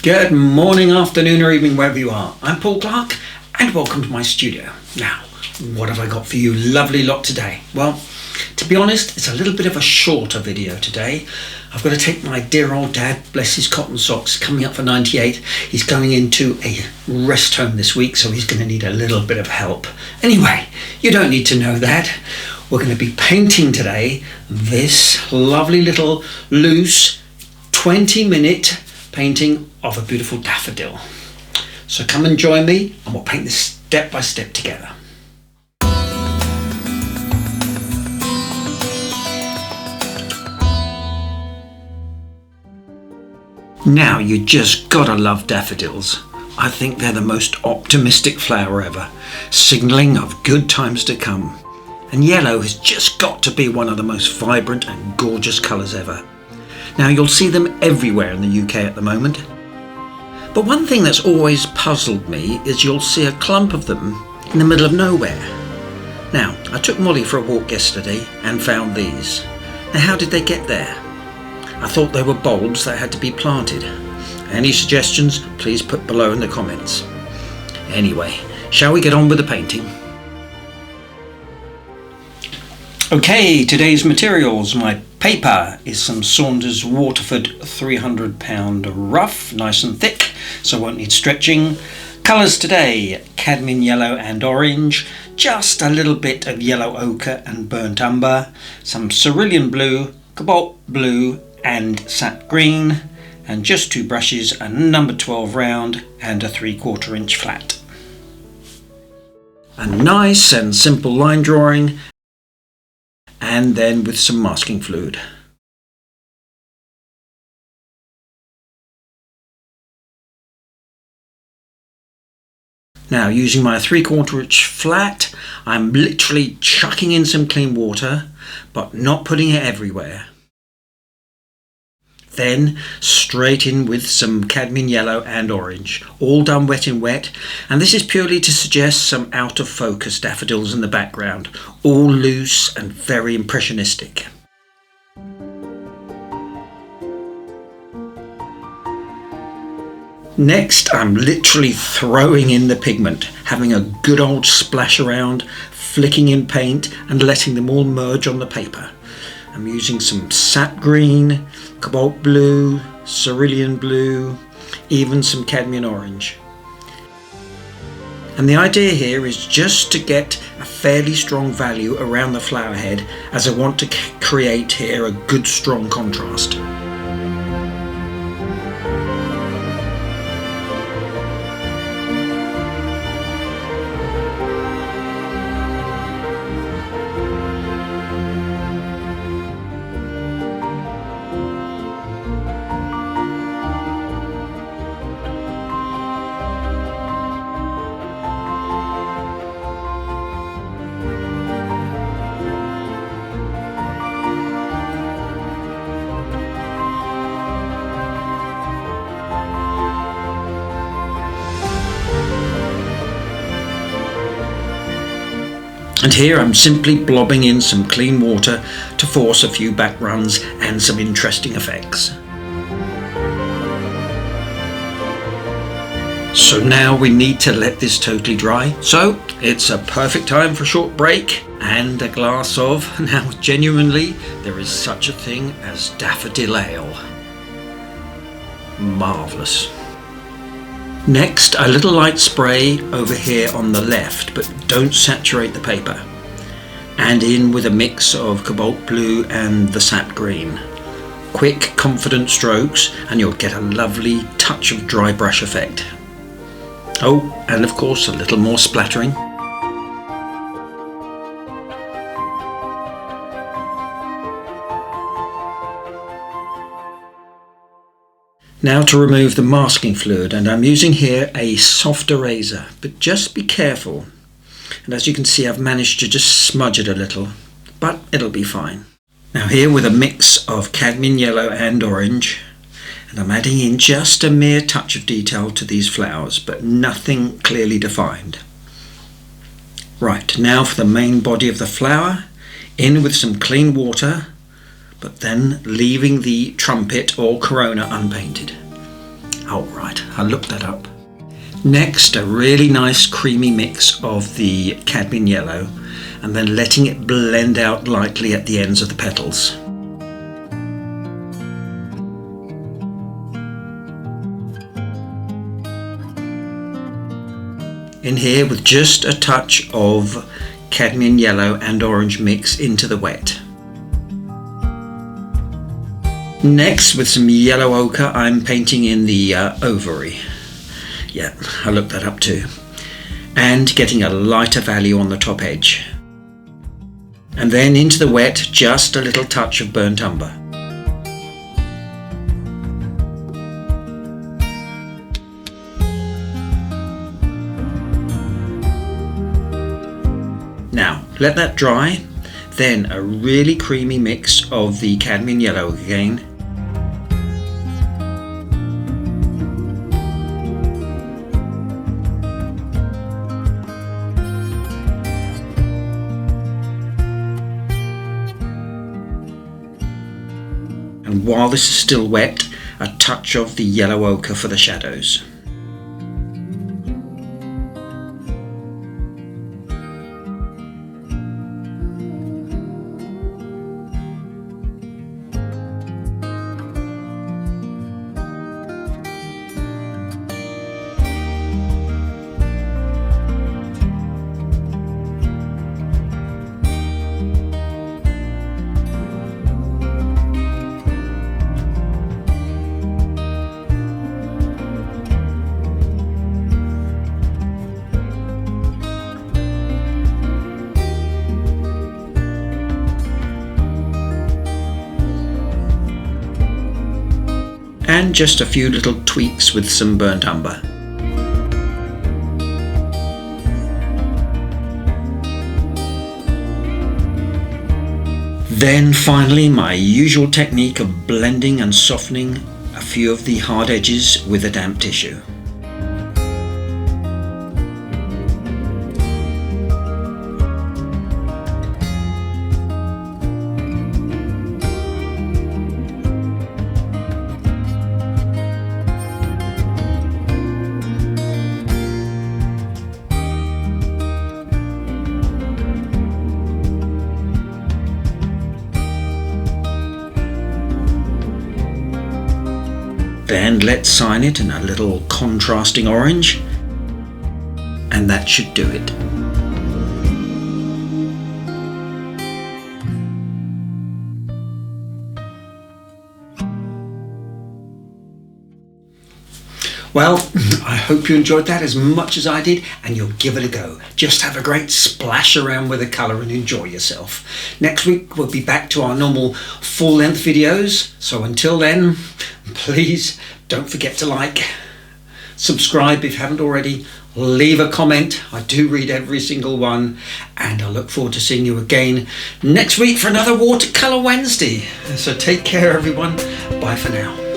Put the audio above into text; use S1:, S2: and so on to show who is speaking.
S1: Good morning, afternoon or evening wherever you are. I'm Paul Clark and welcome to my studio. Now, what have I got for you lovely lot today? Well, to be honest, it's a little bit of a shorter video today. I've got to take my dear old dad, bless his cotton socks, coming up for 98. He's going into a rest home this week, so he's going to need a little bit of help. Anyway, you don't need to know that. We're going to be painting today this lovely little loose 20-minute painting of a beautiful daffodil. So come and join me and we'll paint this step by step together. Now you just gotta love daffodils. I think they're the most optimistic flower ever, signalling of good times to come. And yellow has just got to be one of the most vibrant and gorgeous colours ever. Now you'll see them everywhere in the UK at the moment. But one thing that's always puzzled me is you'll see a clump of them in the middle of nowhere. Now, I took Molly for a walk yesterday and found these. Now how did they get there? I thought they were bulbs that had to be planted. Any suggestions, please put below in the comments. Anyway, shall we get on with the painting? Okay, today's materials. My paper is some Saunders Waterford 300-pound rough, nice and thick, so won't need stretching. Colours today, cadmium yellow and orange, just a little bit of yellow ochre and burnt umber, some cerulean blue, cobalt blue and sap green, and just two brushes, a number 12 round and a 3/4 inch flat. A nice and simple line drawing, and then with some masking fluid. Now, using my 3/4 inch flat, I'm literally chucking in some clean water, but not putting it everywhere. Then straight in with some cadmium yellow and orange, all done wet in wet, and this is purely to suggest some out of focus daffodils in the background, all loose and very impressionistic. Next, I'm literally throwing in the pigment, having a good old splash around, flicking in paint and letting them all merge on the paper. I'm using some sap green, cobalt blue, cerulean blue, even some cadmium orange. And the idea here is just to get a fairly strong value around the flower head, as I want to create here a good strong contrast. And here I'm simply blobbing in some clean water to force a few back runs and some interesting effects. So now we need to let this totally dry. So it's a perfect time for a short break and a glass of, now genuinely, there is such a thing as daffodil ale. Marvellous. Next, a little light spray over here on the left, but don't saturate the paper. And in with a mix of cobalt blue and the sap green. Quick, confident strokes, and you'll get a lovely touch of dry brush effect. Oh, and of course a little more splattering. Now to remove the masking fluid, and I'm using here a soft eraser, but just be careful. And as you can see, I've managed to just smudge it a little, but it'll be fine. Now here with a mix of cadmium yellow and orange, and I'm adding in just a mere touch of detail to these flowers, but nothing clearly defined. Right, now for the main body of the flower, in with some clean water, but then leaving the trumpet or corona unpainted. Oh right, I looked that up. Next, a really nice creamy mix of the cadmium yellow, and then letting it blend out lightly at the ends of the petals. In here with just a touch of cadmium yellow and orange mix into the wet. Next, with some yellow ochre, I'm painting in the OCHRE. Yeah, I looked that up too. And getting a lighter value on the top edge. And then into the wet, just a little touch of burnt umber. Now, let that dry. Then a really creamy mix of the cadmium yellow again. And while this is still wet, a touch of the yellow ochre for the shadows. And just a few little tweaks with some burnt umber. Then finally, my usual technique of blending and softening a few of the hard edges with a damp tissue. Then let's sign it in a little contrasting orange, and that should do it. Well, I hope you enjoyed that as much as I did, and you'll give it a go. Just have a great splash around with the colour and enjoy yourself. Next week we'll be back to our normal full-length videos, so until then, please don't forget to like, subscribe if you haven't already, leave a comment. I do read every single one, and I look forward to seeing you again next week for another Watercolour Wednesday. So take care everyone, bye for now.